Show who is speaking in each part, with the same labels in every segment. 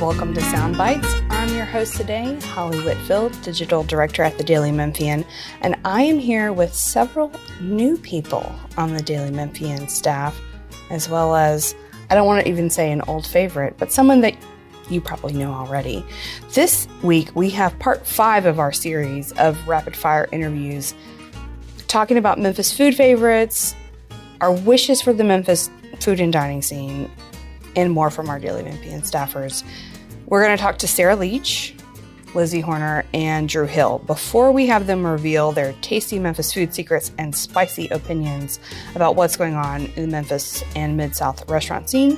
Speaker 1: Welcome to Sound Bites. I'm your host today, Holly Whitfield, Digital Director at the Daily Memphian, and I am here with several new people on the Daily Memphian staff, as well as, I don't want to even say an old favorite, but someone that you probably know already. This week, we have part 5 of our series of rapid fire interviews, talking about Memphis food favorites, our wishes for the Memphis food and dining scene, and more from our Daily Memphian staffers. We're going to talk to Sarah Leach, Lizzie Horner, and Drew Hill before we have them reveal their tasty Memphis food secrets and spicy opinions about what's going on in the Memphis and Mid-South restaurant scene.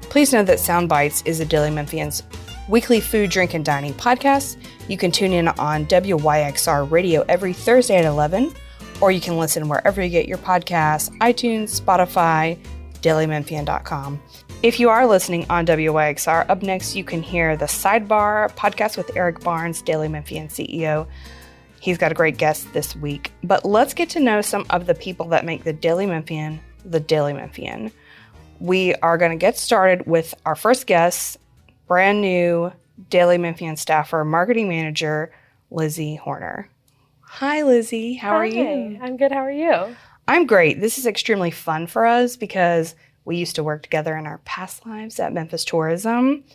Speaker 1: Please know that Sound Bites is a Daily Memphian's weekly food, drink, and dining podcast. You can tune in on WYXR radio every Thursday at 11, or you can listen wherever you get your podcasts, iTunes, Spotify, dailymemphian.com. If you are listening on WYXR, up next you can hear the Sidebar podcast with Eric Barnes, Daily Memphian CEO. He's got a great guest this week. But let's get to know some of the people that make the Daily Memphian the Daily Memphian. We are going to get started with our first guest, brand new Daily Memphian staffer, marketing manager, Lizzie Horner. Hi, Lizzie. How are you?
Speaker 2: I'm good. How are you?
Speaker 1: I'm great. This is extremely fun for us because we used to work together in our past lives at Memphis Tourism,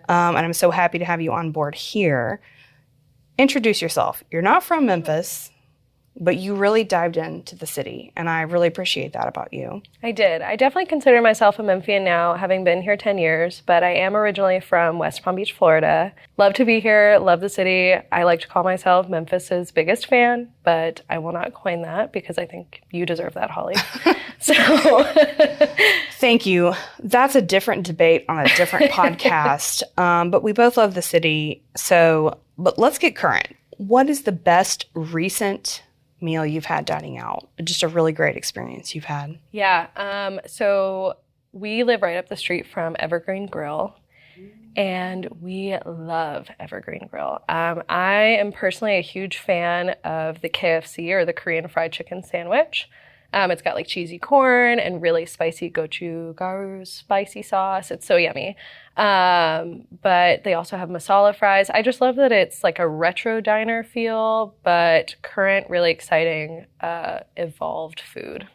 Speaker 1: and I'm so happy to have you on board here. Introduce yourself. You're not from Memphis, but you really dived into the city, and I really appreciate that about you.
Speaker 2: I did. I definitely consider myself a Memphian now, having been here 10 years, but I am originally from West Palm Beach, Florida. Love to be here, love the city. I like to call myself Memphis's biggest fan, but I will not coin that because I think you deserve that, Holly. So,
Speaker 1: thank you. That's a different debate on a different podcast, but we both love the city. But let's get current. What is the best recent meal you've had dining out? Just a really great experience you've had.
Speaker 2: Yeah. So we live right up the street from Evergreen Grill, and we love Evergreen Grill. I am personally a huge fan of the KFC, or the Korean fried chicken sandwich. It's got like cheesy corn and really spicy gochugaru spicy sauce. It's so yummy. But they also have masala fries. I just love that it's like a retro diner feel, but current, really exciting, evolved food.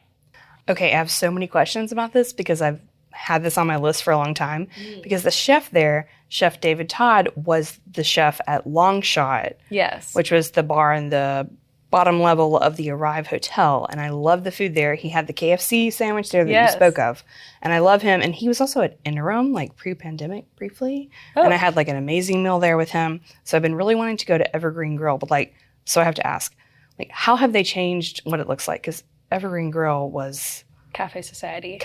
Speaker 1: Okay, I have so many questions about this because I've had this on my list for a long time. Because the chef there, Chef David Todd, was the chef at Long Shot.
Speaker 2: Yes.
Speaker 1: Which was the bar in the bottom level of the Arrive Hotel, and I love the food there. He had the KFC sandwich there that you spoke of, and I love him. And he was also at Interim, like pre-pandemic, briefly, and I had like an amazing meal there with him. So I've been really wanting to go to Evergreen Grill, but so I have to ask, how have they changed what it looks like? Because Evergreen Grill was
Speaker 2: Cafe Society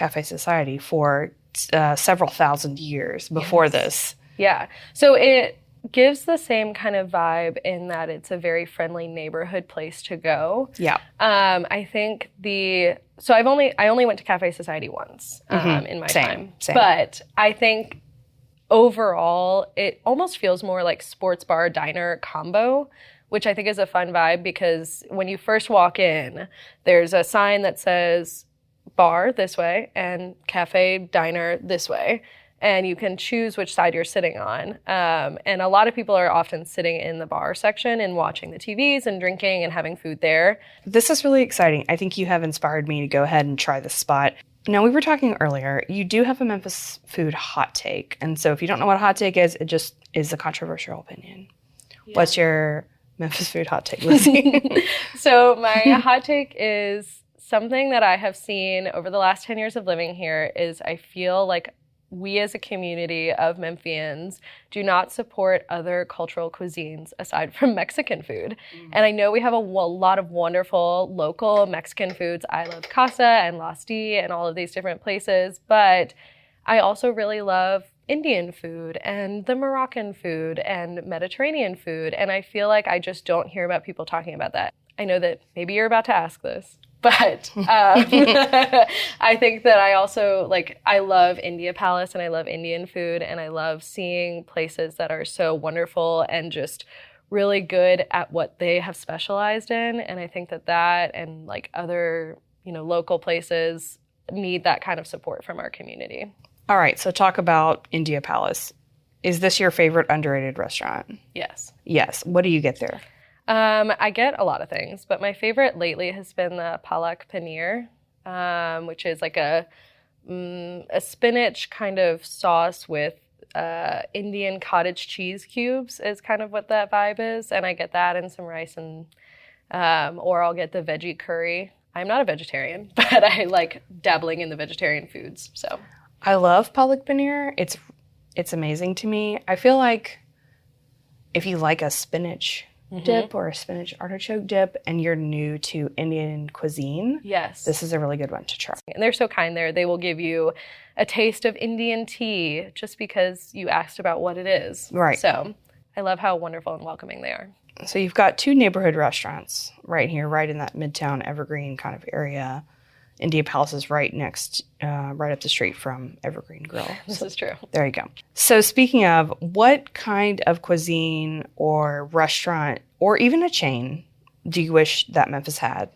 Speaker 1: for several thousand years before this. Yeah.
Speaker 2: So it gives the same kind of vibe in that it's a very friendly neighborhood place to go.
Speaker 1: Yeah.
Speaker 2: I think I only went to Cafe Society once in my time. Same. But I think overall it almost feels more like sports bar diner combo, which I think is a fun vibe because when you first walk in, there's a sign that says bar this way and cafe diner this way. And you can choose which side you're sitting on. And a lot of people are often sitting in the bar section and watching the TVs and drinking and having food there.
Speaker 1: This is really exciting. I think you have inspired me to go ahead and try this spot. Now, we were talking earlier, you do have a Memphis food hot take. And so if you don't know what a hot take is, it just is a controversial opinion. Yeah. What's your Memphis food hot take, Lizzie?
Speaker 2: So my hot take is something that I have seen over the last 10 years of living here is I feel like we as a community of Memphians do not support other cultural cuisines aside from Mexican food. And I know we have a lot of wonderful local Mexican foods. I love Casa and Las D and all of these different places, but I also really love Indian food and the Moroccan food and Mediterranean food. And I feel like I just don't hear about people talking about that. I know that maybe you're about to ask this, but I think that I also, I love India Palace and I love Indian food and I love seeing places that are so wonderful and just really good at what they have specialized in. And I think that and other, local places need that kind of support from our community.
Speaker 1: All right, so talk about India Palace. Is this your favorite underrated restaurant?
Speaker 2: Yes.
Speaker 1: Yes. What do you get there?
Speaker 2: I get a lot of things, but my favorite lately has been the palak paneer, which is like a spinach kind of sauce with Indian cottage cheese cubes is kind of what that vibe is. And I get that and some rice and or I'll get the veggie curry. I'm not a vegetarian, but I like dabbling in the vegetarian foods. So
Speaker 1: I love palak paneer. It's amazing to me. I feel like if you like a spinach dip or a spinach artichoke dip and you're new to Indian cuisine,
Speaker 2: yes,
Speaker 1: this is a really good one to try.
Speaker 2: And they're so kind there. They will give you a taste of Indian tea just because you asked about what it is.
Speaker 1: Right.
Speaker 2: So I love how wonderful and welcoming they are.
Speaker 1: So you've got 2 neighborhood restaurants right here, right in that Midtown Evergreen kind of area. India Palace is right next, right up the street from Evergreen Grill.
Speaker 2: This is true.
Speaker 1: There you go. So speaking of, what kind of cuisine or restaurant or even a chain do you wish that Memphis had?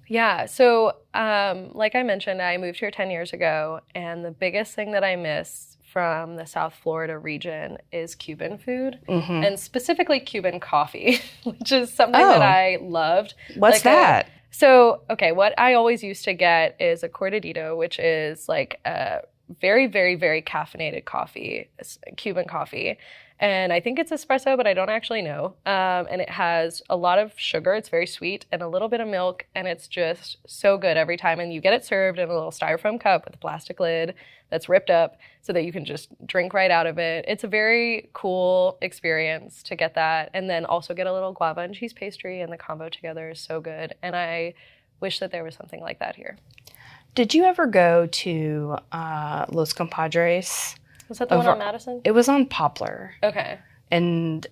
Speaker 2: Yeah. So like I mentioned, I moved here 10 years ago, and the biggest thing that I miss from the South Florida region is Cuban food, and specifically Cuban coffee, which is something that I loved.
Speaker 1: What's that?
Speaker 2: So, okay, what I always used to get is a cortadito, which is like a very, very, very caffeinated coffee, Cuban coffee. And I think it's espresso, but I don't actually know. And it has a lot of sugar. It's very sweet and a little bit of milk. And it's just so good every time. And you get it served in a little styrofoam cup with a plastic lid that's ripped up so that you can just drink right out of it. It's a very cool experience to get that. And then also get a little guava and cheese pastry, and the combo together is so good. And I wish that there was something like that here.
Speaker 1: Did you ever go to Los Compadres?
Speaker 2: Was that the one on Madison?
Speaker 1: It was on Poplar.
Speaker 2: Okay.
Speaker 1: And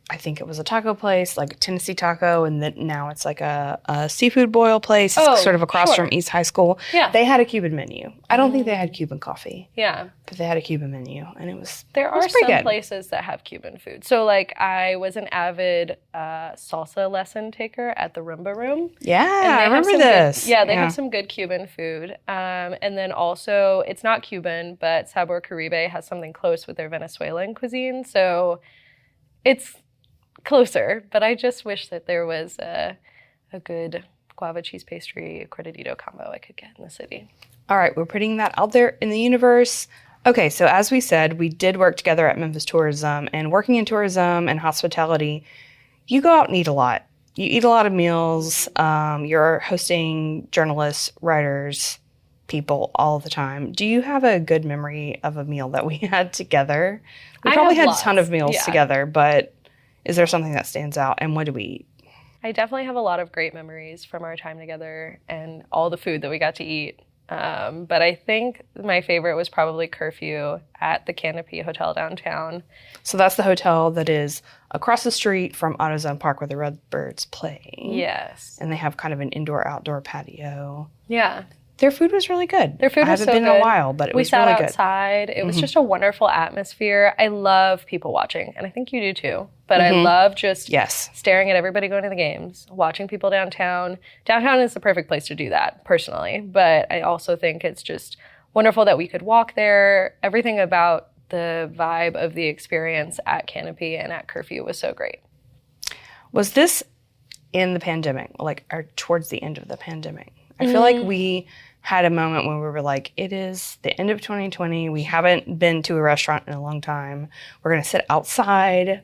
Speaker 1: I think it was a taco place, like a Tennessee taco, and then now it's like a seafood boil place, sort of across from East High School.
Speaker 2: Yeah.
Speaker 1: They had a Cuban menu. I don't think they had Cuban coffee.
Speaker 2: Yeah.
Speaker 1: But they had a Cuban menu, and it was
Speaker 2: There are
Speaker 1: pretty
Speaker 2: some
Speaker 1: good.
Speaker 2: places that have Cuban food. So, like, I was an avid salsa lesson taker at the Rumba Room.
Speaker 1: Yeah, I remember this.
Speaker 2: They have some good Cuban food. And then also, it's not Cuban, but Sabor Caribe has something close with their Venezuelan cuisine. So it's closer, but I just wish that there was a good guava cheese pastry cortadito combo I could get in the city.
Speaker 1: All right, we're putting that out there in the universe. Okay, so as we said, we did work together at Memphis Tourism, and working in tourism and hospitality, you go out and eat a lot. You eat a lot of meals. You're hosting journalists, writers, people all the time. Do you have a good memory of a meal that we had together? We probably had a ton of meals together, but is there something that stands out, and what do we eat?
Speaker 2: I definitely have a lot of great memories from our time together and all the food that we got to eat. But I think my favorite was probably Curfew at the Canopy Hotel downtown.
Speaker 1: So that's the hotel that is across the street from AutoZone Park where the Redbirds play.
Speaker 2: Yes.
Speaker 1: And they have kind of an indoor-outdoor patio.
Speaker 2: Yeah.
Speaker 1: Their food was really good.
Speaker 2: Their food was so good.
Speaker 1: I haven't been in a while, but it was really good.
Speaker 2: We sat outside. It was just a wonderful atmosphere. I love people watching, and I think you do too. But I love just staring at everybody going to the games, watching people downtown. Downtown is the perfect place to do that, personally. But I also think it's just wonderful that we could walk there. Everything about the vibe of the experience at Canopy and at Curfew was so great.
Speaker 1: Was this in the pandemic, like, or towards the end of the pandemic? I feel like we had a moment when we were like, it is the end of 2020. We haven't been to a restaurant in a long time. We're going to sit outside,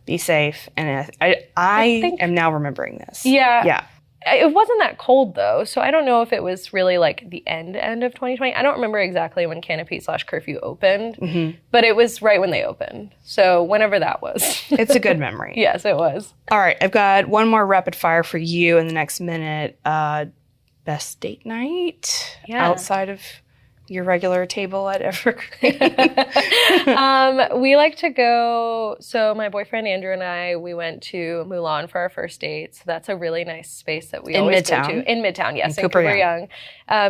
Speaker 1: be safe. And I am now remembering this.
Speaker 2: Yeah. It wasn't that cold, though, so I don't know if it was really, like, the end of 2020. I don't remember exactly when Canopy/Curfew opened, but it was right when they opened. So whenever that was.
Speaker 1: It's a good memory.
Speaker 2: Yes, it was.
Speaker 1: All right, I've got one more rapid fire for you in the next minute. Best date night outside of your regular table at Evergreen?
Speaker 2: We like to go, so my boyfriend Andrew and I, we went to Mulan for our first date. So that's a really nice space that we always go to. In Midtown, yes, in Cooper Young.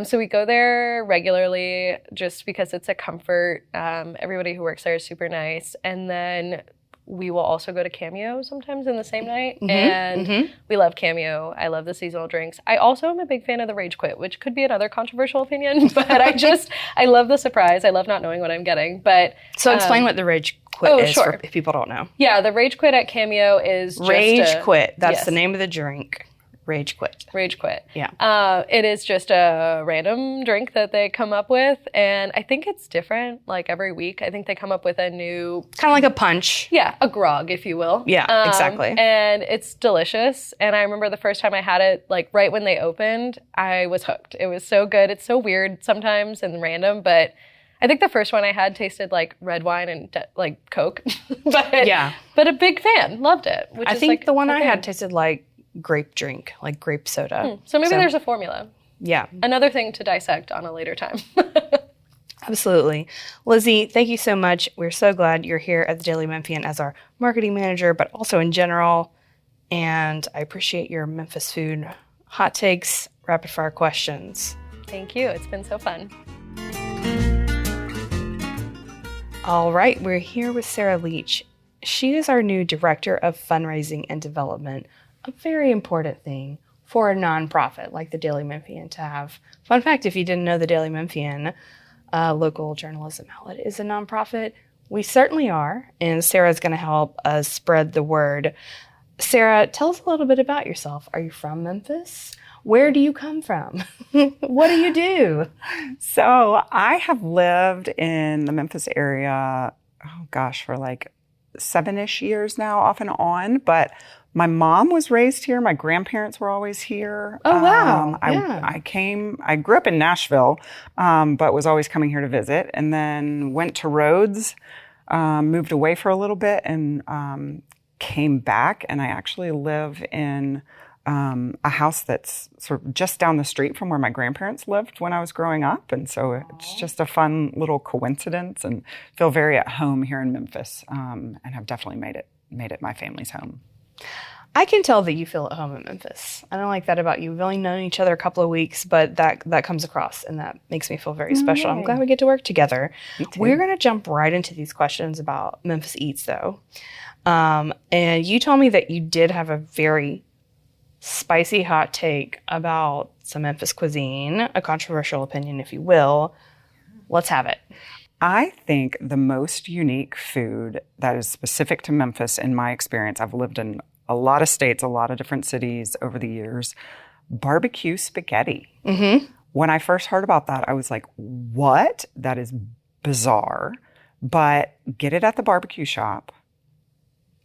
Speaker 2: So we go there regularly just because it's a comfort. Everybody who works there is super nice. And then we will also go to Cameo sometimes in the same night. And we love Cameo. I love the seasonal drinks. I also am a big fan of the Rage Quit, which could be another controversial opinion, but I love the surprise. I love not knowing what I'm getting. But
Speaker 1: so explain what the Rage Quit is for if people don't know.
Speaker 2: Yeah, the Rage Quit at Cameo is just
Speaker 1: Rage Quit. That's the name of the drink. Rage Quit.
Speaker 2: Rage Quit.
Speaker 1: Yeah.
Speaker 2: It is just a random drink that they come up with, and I think it's different, like, every week. I think they come up with a new...
Speaker 1: Kind of like a punch.
Speaker 2: Yeah, a grog, if you will.
Speaker 1: Yeah, exactly.
Speaker 2: And it's delicious, and I remember the first time I had it, like, right when they opened, I was hooked. It was so good. It's so weird sometimes and random, but... I think the first one I had tasted like red wine and like Coke, but a big fan, loved it.
Speaker 1: I think the one I had tasted like grape drink, like grape soda.
Speaker 2: So maybe there's a formula.
Speaker 1: Yeah.
Speaker 2: Another thing to dissect on a later time.
Speaker 1: Absolutely. Lizzie, thank you so much. We're so glad you're here at the Daily Memphian as our marketing manager, but also in general. And I appreciate your Memphis food hot takes, rapid fire questions.
Speaker 2: Thank you. It's been so fun.
Speaker 1: All right, we're here with Sarah Leach. She is our new Director of Fundraising and Development, a very important thing for a nonprofit like the Daily Memphian to have. Fun fact, if you didn't know, the Daily Memphian, local journalism outlet, is a nonprofit. We certainly are, and Sarah's going to help us spread the word. Sarah, tell us a little bit about yourself. Are you from Memphis? Where do you come from? What do you do?
Speaker 3: So I have lived in the Memphis area, for like 7-ish years now, off and on. But my mom was raised here. My grandparents were always here.
Speaker 1: Oh, wow.
Speaker 3: I grew up in Nashville, but was always coming here to visit. And then went to Rhodes, moved away for a little bit, and came back. And I actually live in a house that's sort of just down the street from where my grandparents lived when I was growing up. And so it's just a fun little coincidence, and feel very at home here in Memphis, and have definitely made it my family's home.
Speaker 1: I can tell that you feel at home in Memphis. I don't like that about you. We've only known each other a couple of weeks, but that comes across, and that makes me feel very special. I'm glad we get to work together. We're going to jump right into these questions about Memphis Eats, though. And you told me that you did have a very spicy hot take about some Memphis cuisine, a controversial opinion, if you will. Let's have it.
Speaker 3: I think the most unique food that is specific to Memphis, in my experience, I've lived in a lot of states, a lot of different cities over the years, barbecue spaghetti. Mm-hmm. When I first heard about that, I was like, what? That is bizarre. But get it at the barbecue shop.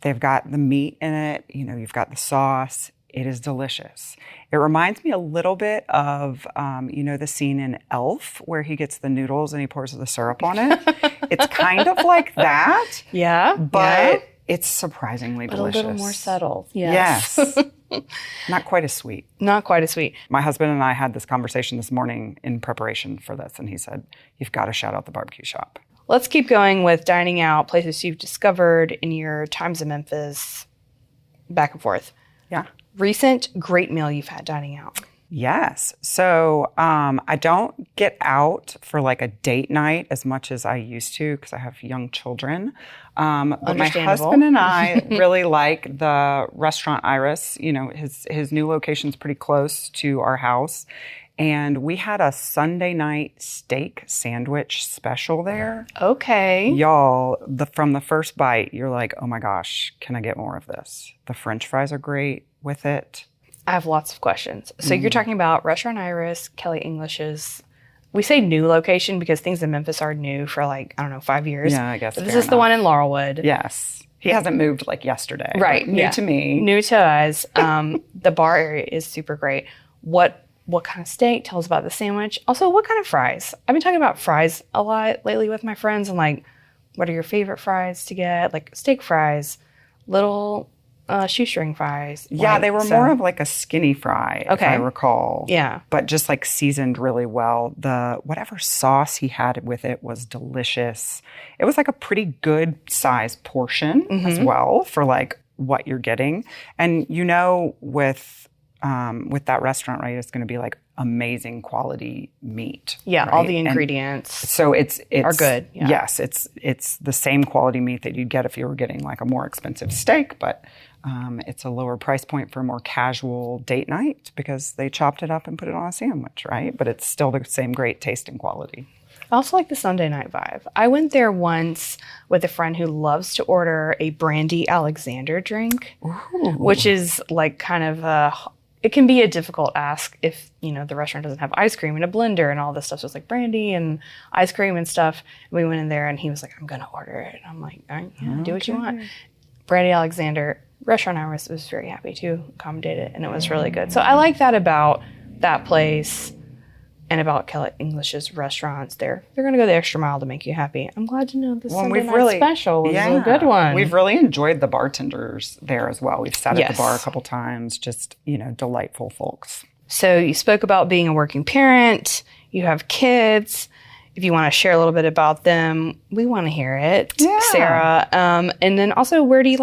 Speaker 3: They've got the meat in it. You've got the sauce. It is delicious. It reminds me a little bit of, the scene in Elf where he gets the noodles and he pours the syrup on it. It's kind of like that.
Speaker 1: Yeah.
Speaker 3: But it's surprisingly delicious.
Speaker 1: A little more subtle. Yes.
Speaker 3: Not quite as sweet.
Speaker 1: Not quite as sweet.
Speaker 3: My husband and I had this conversation this morning in preparation for this, and he said, you've got to shout out the barbecue shop.
Speaker 1: Let's keep going with dining out, places you've discovered in your times in Memphis, back and forth.
Speaker 3: Yeah.
Speaker 1: Recent great meal you've had dining out.
Speaker 3: Yes. So I don't get out for like a date night as much as I used to because I have young children. But my husband and I really like the restaurant Iris. His new location's pretty close to our house. And we had a Sunday night steak sandwich special there.
Speaker 1: Okay.
Speaker 3: Y'all, from the first bite, you're like, oh my gosh, can I get more of this? The French fries are great with it.
Speaker 1: I have lots of questions. So you're talking about Restaurant Iris, Kelly English's. We say new location because things in Memphis are new for 5 years.
Speaker 3: Yeah, I guess.
Speaker 1: But this is the one in Laurelwood.
Speaker 3: Yes. He hasn't moved like yesterday.
Speaker 1: Right.
Speaker 3: New to me.
Speaker 1: New to us. The bar area is super great. What kind of steak? Tell us about the sandwich. Also, what kind of fries? I've been talking about fries a lot lately with my friends. And what are your favorite fries to get? Like steak fries, little shoestring fries.
Speaker 3: Yeah, they were more of like a skinny fry, if I recall.
Speaker 1: Yeah.
Speaker 3: But just seasoned really well. Whatever sauce he had with it was delicious. It was like a pretty good size portion as well for what you're getting. And with that restaurant, right, it's going to be amazing quality meat.
Speaker 1: Yeah,
Speaker 3: right?
Speaker 1: all the ingredients
Speaker 3: so it's
Speaker 1: are good. Yeah.
Speaker 3: Yes, it's the same quality meat that you'd get if you were getting like a more expensive steak, but it's a lower price point for a more casual date night because they chopped it up and put it on a sandwich, right? But it's still the same great taste and quality.
Speaker 1: I also like the Sunday night vibe. I went there once with a friend who loves to order a Brandy Alexander drink, which is like kind of it can be a difficult ask if, the restaurant doesn't have ice cream and a blender and all this stuff. So it's like brandy and ice cream and stuff. And we went in there and he was like, I'm going to order it. And I'm like, all right, yeah, do what you want. Brandy Alexander, restaurant I was very happy to accommodate it. And it was really good. So I like that about that place. And about Kellett English's restaurants, they're going to go the extra mile to make you happy. I'm glad to know this Sunday night special was a good one.
Speaker 3: We've really enjoyed the bartenders there as well. We've sat at the bar a couple times, just, delightful folks.
Speaker 1: So you spoke about being a working parent. You have kids. If you want to share a little bit about them, we want to hear it, Sarah. And then also, where do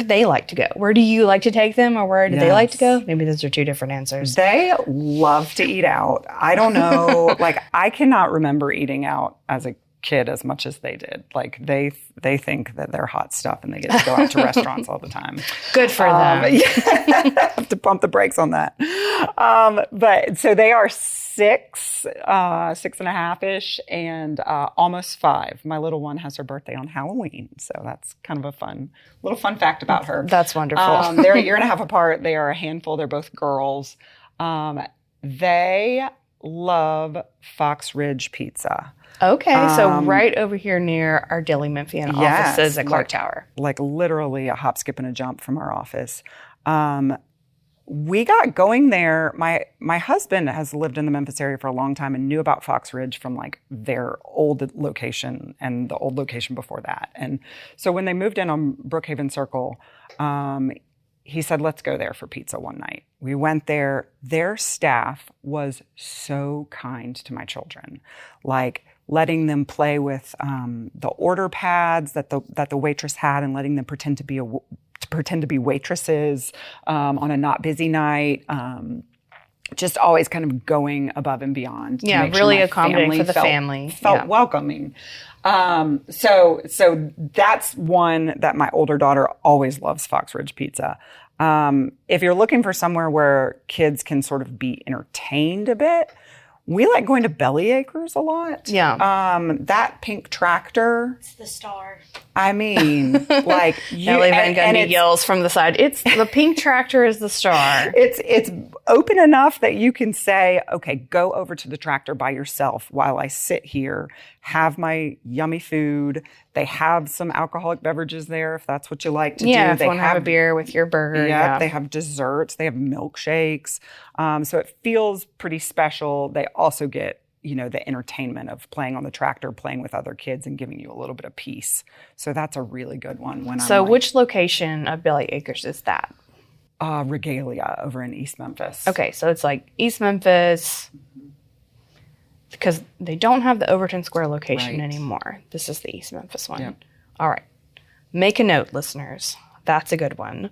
Speaker 1: they like to go? Where do you like to take them, or where do they like to go? Maybe those are two different answers.
Speaker 3: They love to eat out. I don't know. I cannot remember eating out as a kid as much as they did. They think that they're hot stuff and they get to go out to restaurants all the time.
Speaker 1: Good for them.
Speaker 3: I have to pump the brakes on that. But so they are 6 and a half-ish, and almost 5. My little one has her birthday on Halloween, so that's kind of a little fun fact about her.
Speaker 1: That's wonderful.
Speaker 3: They're a year and a half apart. They are a handful. They're both girls. They love Fox Ridge Pizza.
Speaker 1: Okay, so right over here near our Daily Memphian offices at Clark Tower.
Speaker 3: Like literally a hop, skip, and a jump from our office. We got going there. My husband has lived in the Memphis area for a long time and knew about Fox Ridge from their old location and the old location before that. And so when they moved in on Brookhaven Circle, he said, let's go there for pizza one night. We went there. Their staff was so kind to my children, letting them play with the order pads that the waitress had and letting them pretend to be waitresses on a not busy night. Just always kind of going above and beyond.
Speaker 1: Yeah, really accommodating for the family.
Speaker 3: Felt welcoming. So that's one that my older daughter always loves, Fox Ridge Pizza. If you're looking for somewhere where kids can sort of be entertained a bit, we like going to Bellyacres a lot.
Speaker 1: Yeah.
Speaker 3: That pink tractor.
Speaker 4: It's the star.
Speaker 3: I mean, you.
Speaker 1: Ellie Van Gundy yells from the side. It's the pink tractor is the star.
Speaker 3: It's open enough that you can say, okay, go over to the tractor by yourself while I sit here, have my yummy food. They have some alcoholic beverages there if that's what you like to do.
Speaker 1: Yeah, if you want to have a beer with your burger.
Speaker 3: Yeah, they have desserts. They have milkshakes. So it feels pretty special. They also get, the entertainment of playing on the tractor, playing with other kids, and giving you a little bit of peace. So that's a really good one.
Speaker 1: Which location of Bellyacres is that?
Speaker 3: Regalia over in East Memphis.
Speaker 1: Okay, so it's East Memphis, because they don't have the Overton Square location anymore. This is the East Memphis one. Yep. All right. Make a note, listeners. That's a good one.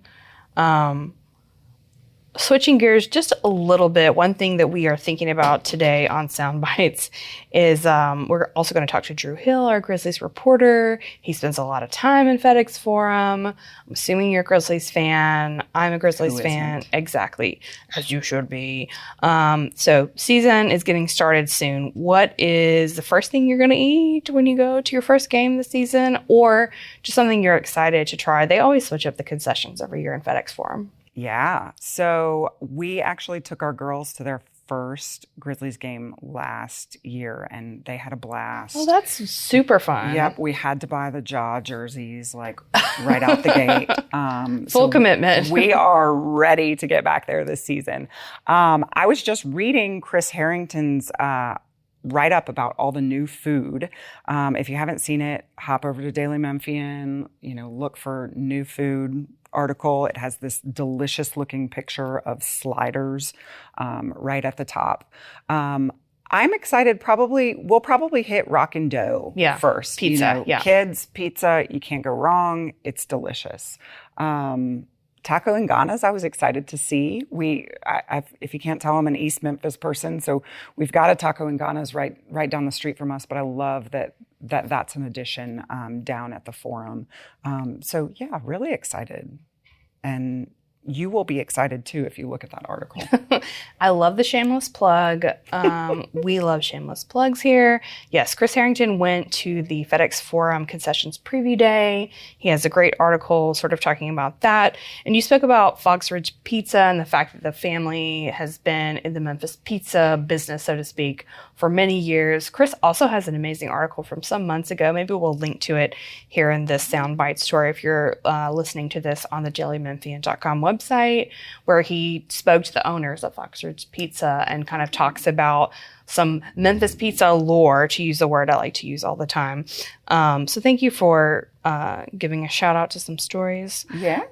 Speaker 1: Switching gears just a little bit, one thing that we are thinking about today on Sound Bites is we're also going to talk to Drew Hill, our Grizzlies reporter. He spends a lot of time in FedEx Forum. I'm assuming you're a Grizzlies fan. I'm a Grizzlies fan. Exactly, as you should be. So season is getting started soon. What is the first thing you're going to eat when you go to your first game this season, or just something you're excited to try? They always switch up the concessions every year in FedEx Forum.
Speaker 3: Yeah. So we actually took our girls to their first Grizzlies game last year, and they had a blast.
Speaker 1: Oh, that's super fun.
Speaker 3: Yep. We had to buy the Jaw jerseys right out the gate.
Speaker 1: Full commitment.
Speaker 3: We are ready to get back there this season. I was just reading Chris Harrington's write up about all the new food. If you haven't seen it, hop over to Daily Memphian, look for new food article. It has this delicious looking picture of sliders right at the top. I'm excited. We'll probably hit Rockin' Dough first.
Speaker 1: Pizza.
Speaker 3: Kids, pizza, you can't go wrong. It's delicious. Taco and Ghana's I was excited to see. If you can't tell, I'm an East Memphis person, so we've got a Taco and Ghana's right down the street from us. But I love that's an addition down at the Forum. So yeah, really excited, and you will be excited too if you look at that article.
Speaker 1: I love the shameless plug. We love shameless plugs here. Yes, Chris Harrington went to the FedEx Forum Concessions Preview Day. He has a great article sort of talking about that. And you spoke about Fox Ridge Pizza and the fact that the family has been in the Memphis pizza business, so to speak, for many years. Chris also has an amazing article from some months ago. Maybe we'll link to it here in this soundbite story if you're listening to this on the dailymemphian.com website, where he spoke to the owners of Fox Ridge Pizza and kind of talks about some Memphis pizza lore, to use a word I like to use all the time. So thank you for giving a shout out to some stories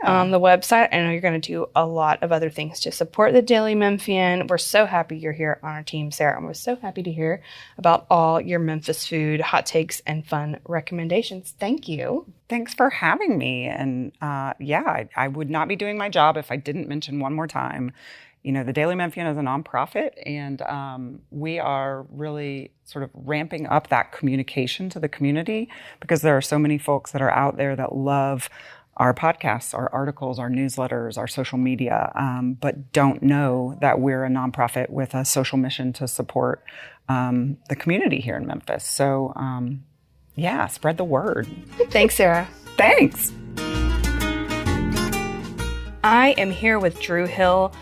Speaker 1: on the website. I know you're going to do a lot of other things to support the Daily Memphian. We're so happy you're here on our team, Sarah, and we're so happy to hear about all your Memphis food, hot takes, and fun recommendations. Thank you.
Speaker 3: Thanks for having me. And I would not be doing my job if I didn't mention one more time, the Daily Memphian is a nonprofit, and we are really sort of ramping up that communication to the community, because there are so many folks that are out there that love our podcasts, our articles, our newsletters, our social media, but don't know that we're a nonprofit with a social mission to support the community here in Memphis. So, spread the word.
Speaker 1: Thanks, Sarah.
Speaker 3: Thanks.
Speaker 1: I am here with Drew Hill.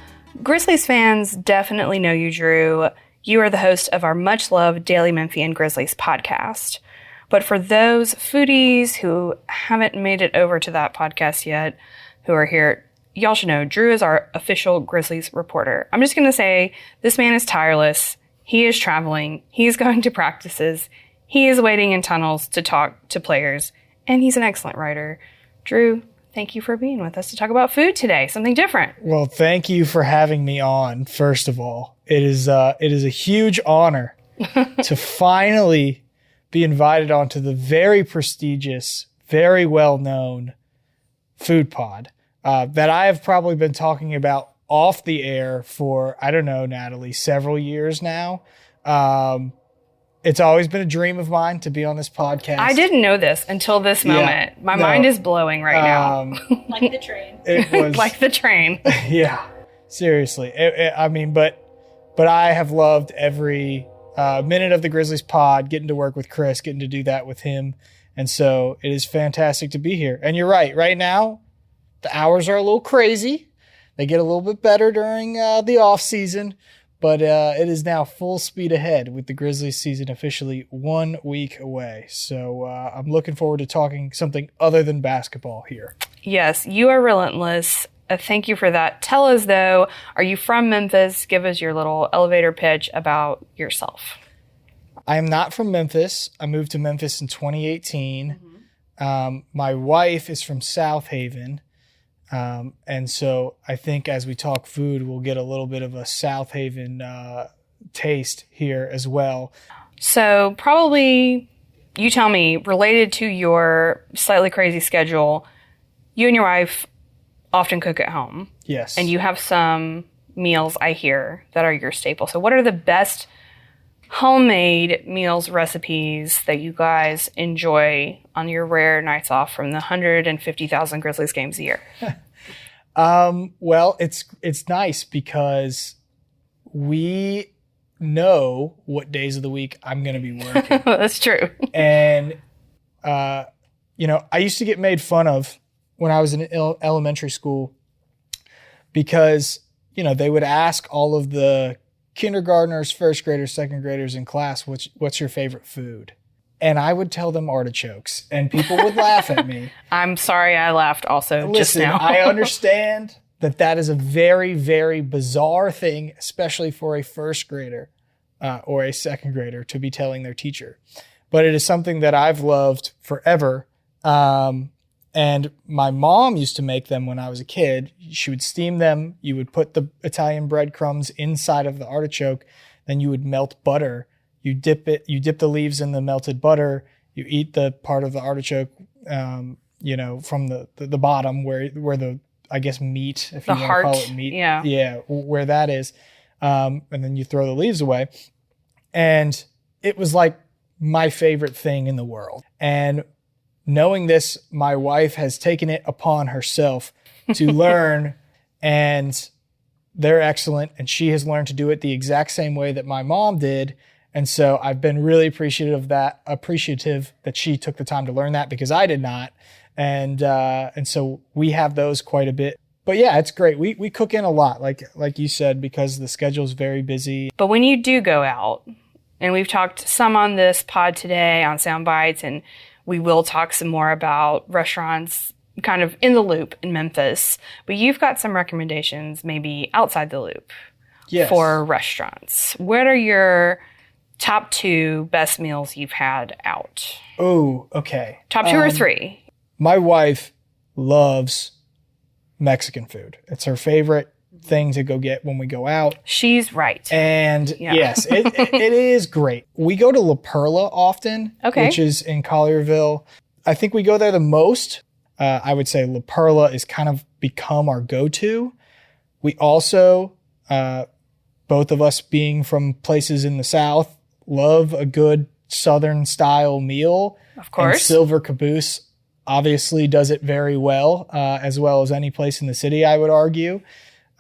Speaker 1: Grizzlies fans definitely know you, Drew. You are the host of our much-loved Daily Memphian Grizzlies podcast. But for those foodies who haven't made it over to that podcast yet, who are here, y'all should know Drew is our official Grizzlies reporter. I'm just going to say this man is tireless. He is traveling. He's going to practices. He is waiting in tunnels to talk to players. And he's an excellent writer. Drew, thank you for being with us to talk about food today, something different.
Speaker 4: Well, thank you for having me on, first of all. It is a huge honor to finally be invited onto the very prestigious, very well-known food pod that I have probably been talking about off the air for, I don't know, Natalie, several years now. It's always been a dream of mine to be on this podcast.
Speaker 1: I didn't know this until this moment. My mind is blowing right now.
Speaker 5: Like the train.
Speaker 4: It was
Speaker 1: like the train.
Speaker 4: Yeah, seriously. But I have loved every minute of the Grizzlies pod, getting to work with Chris, getting to do that with him. And so it is fantastic to be here. And you're right. Right now, the hours are a little crazy. They get a little bit better during the off season. But it is now full speed ahead with the Grizzlies season officially 1 week away. So I'm looking forward to talking something other than basketball here.
Speaker 1: Yes, you are relentless. Thank you for that. Tell us, though, are you from Memphis? Give us your little elevator pitch about yourself.
Speaker 4: I am not from Memphis. I moved to Memphis in 2018. Mm-hmm. My wife is from South Haven. And so I think as we talk food, we'll get a little bit of a South Haven taste here as well.
Speaker 1: So probably, you tell me, related to your slightly crazy schedule, you and your wife often cook at home.
Speaker 4: Yes.
Speaker 1: And you have some meals, I hear, that are your staple. So what are the best homemade meals recipes that you guys enjoy on your rare nights off from the 150,000 Grizzlies games a year?
Speaker 4: Well, it's nice because we know what days of the week I'm going to be working.
Speaker 1: That's true.
Speaker 4: And, I used to get made fun of when I was in elementary school because, they would ask all of the kindergartners, first graders, second graders in class, what's your favorite food? And I would tell them artichokes, and people would laugh at me.
Speaker 1: I'm sorry I laughed also just now.
Speaker 4: I understand that is a very, very bizarre thing, especially for a first grader or a second grader to be telling their teacher. But it is something that I've loved forever. And my mom used to make them when I was a kid. She would steam them. You would put the Italian breadcrumbs inside of the artichoke. Then you would melt butter. You dip the leaves in the melted butter. You eat the part of the artichoke, from the bottom where the I guess, meat, if
Speaker 1: The
Speaker 4: you want
Speaker 1: heart,
Speaker 4: to call it meat.
Speaker 1: yeah.
Speaker 4: Yeah, where that is. And then you throw the leaves away. And it was like my favorite thing in the world. And knowing this, my wife has taken it upon herself to learn, and they're excellent. And she has learned to do it the exact same way that my mom did. And so I've been really appreciative that she took the time to learn that, because I did not. And so we have those quite a bit. But yeah, it's great. We cook in a lot, like you said, because the schedule is very busy.
Speaker 1: But when you do go out, and we've talked some on this pod today on Sound Bites, and we will talk some more about restaurants kind of in the loop in Memphis. But you've got some recommendations maybe outside the loop for restaurants. What are your top 2 best meals you've had out?
Speaker 4: Oh, okay.
Speaker 1: Top 2 or 3?
Speaker 4: My wife loves Mexican food. It's her favorite thing to go get when we go out.
Speaker 1: She's right.
Speaker 4: And yes, it is great. We go to La Perla often, which is in Collierville. I think we go there the most. I would say La Perla is kind of become our go-to. We also, both of us being from places in the South, love a good Southern style meal.
Speaker 1: Of course.
Speaker 4: And Silver Caboose obviously does it very well as any place in the city, I would argue.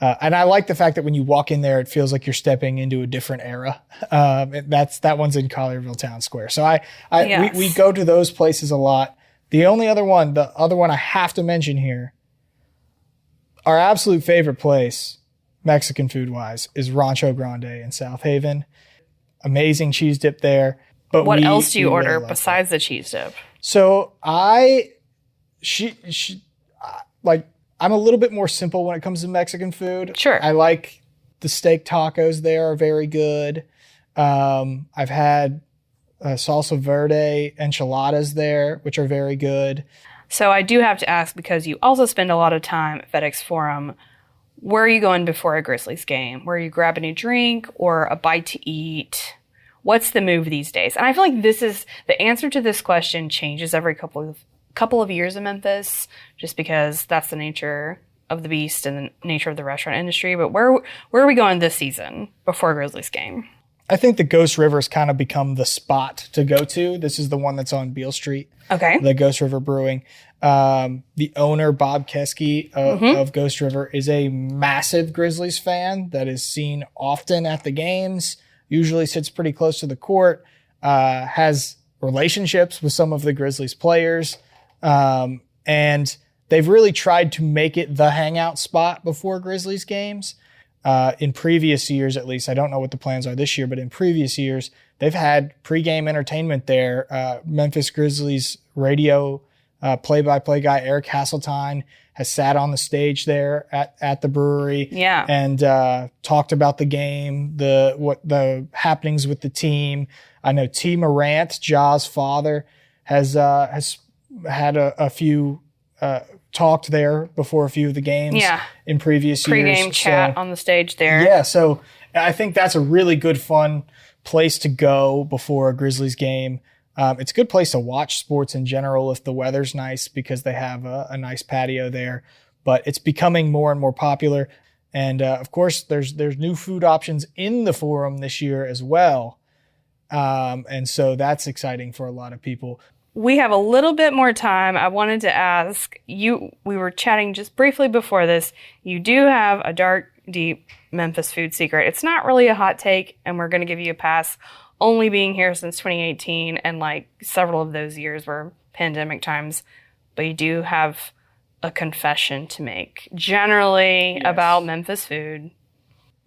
Speaker 4: And I like the fact that when you walk in there, it feels like you're stepping into a different era. That one's in Collierville Town Square. So we go to those places a lot. The other one I have to mention here, our absolute favorite place, Mexican food wise, is Rancho Grande in South Haven. Amazing cheese dip there. But
Speaker 1: what else do you order besides the cheese dip?
Speaker 4: So I'm a little bit more simple when it comes to Mexican food.
Speaker 1: Sure.
Speaker 4: I like the steak tacos there are very good. I've had salsa verde enchiladas there, which are very good.
Speaker 1: So I do have to ask, because you also spend a lot of time at FedEx Forum, where are you going before a Grizzlies game? Where are you grabbing a drink or a bite to eat? What's the move these days? And I feel like the answer to this question changes every couple of years in Memphis, just because that's the nature of the beast and the nature of the restaurant industry. But where are we going this season before a Grizzlies game?
Speaker 4: I think the Ghost River's kind of become the spot to go to. This is the one that's on Beale Street.
Speaker 1: Okay.
Speaker 4: The Ghost River Brewing. The owner, Bob Keski of Ghost River, is a massive Grizzlies fan that is seen often at the games, usually sits pretty close to the court, has relationships with some of the Grizzlies players. And they've really tried to make it the hangout spot before Grizzlies games. In previous years, at least, I don't know what the plans are this year, but in previous years, they've had pregame entertainment there. Memphis Grizzlies radio play-by-play guy Eric Hasseltine has sat on the stage there at the brewery, and talked about the game, the happenings with the team. I know T. Morant, Ja's father, has had a few talked there before a few of the games in previous years.
Speaker 1: Pre-game chat on the stage there.
Speaker 4: Yeah, so I think that's a really good, fun place to go before a Grizzlies game. It's a good place to watch sports in general if the weather's nice, because they have a nice patio there. But it's becoming more and more popular. And of course, there's new food options in the Forum this year as well. And so that's exciting for a lot of people.
Speaker 1: We have a little bit more time. I wanted to ask you, we were chatting just briefly before this. You do have a dark, deep Memphis food secret. It's not really a hot take, and we're going to give you a pass, only being here since 2018, and like several of those years were pandemic times. But you do have a confession to make, generally about Memphis food.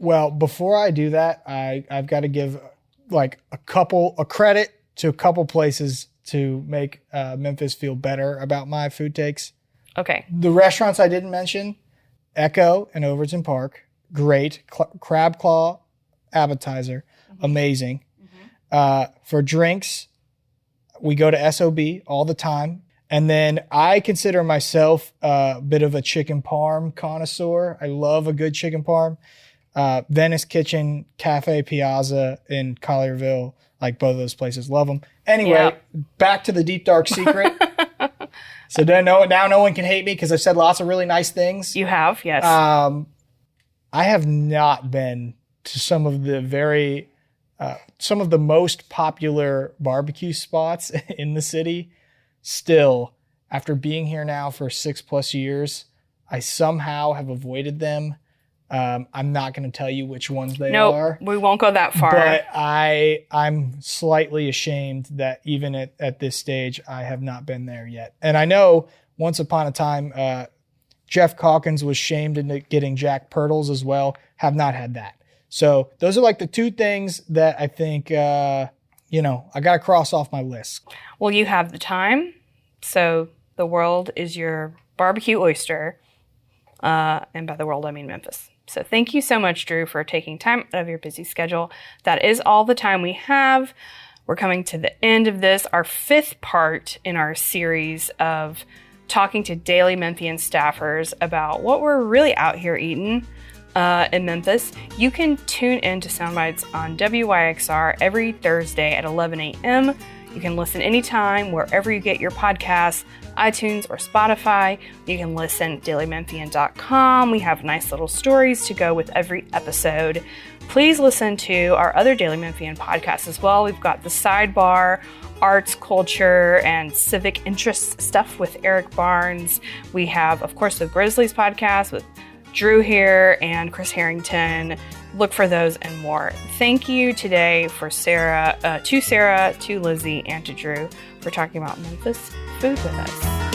Speaker 4: Well, before I do that, I've got to give a credit to a couple places to make Memphis feel better about my food takes.
Speaker 1: Okay.
Speaker 4: The restaurants I didn't mention, Echo in Overton Park, great. Crab claw appetizer, amazing. For drinks, we go to SOB all the time. And then I consider myself a bit of a chicken parm connoisseur. I love a good chicken parm. Venice Kitchen, Cafe Piazza in Collierville, like both of those places, love them. Anyway, back to the deep dark secret. So now no one can hate me because I've said lots of really nice things.
Speaker 1: You have, yes.
Speaker 4: I have not been to some of the most popular barbecue spots in the city. Still, after being here now for 6+ years, I somehow have avoided them. I'm not going to tell you which ones they are.
Speaker 1: We won't go that far.
Speaker 4: But I'm slightly ashamed that even at this stage, I have not been there yet. And I know once upon a time, Jeff Calkins was shamed into getting Jack Pirtles as well. Have not had that. So those are like the two things that I think, I got to cross off my list.
Speaker 1: Well, you have the time. So the world is your barbecue oyster. And by the world, I mean Memphis. So thank you so much, Drew, for taking time out of your busy schedule. That is all the time we have. We're coming to the end of this, our 5th part in our series of talking to Daily Memphian staffers about what we're really out here eating in Memphis. You can tune in to Soundbites on WYXR every Thursday at 11 a.m. You can listen anytime, wherever you get your podcasts, iTunes or Spotify. You can listen at dailymemphian.com. We have nice little stories to go with every episode. Please listen to our other Daily Memphian podcasts as well. We've got the Sidebar, arts, culture, and civic interest stuff with Eric Barnes. We have, of course, the Grizzlies podcast with Drew here and Chris Harrington. Look for those and more. Thank you today to Sarah, to Lizzie, and to Drew for talking about Memphis food with us.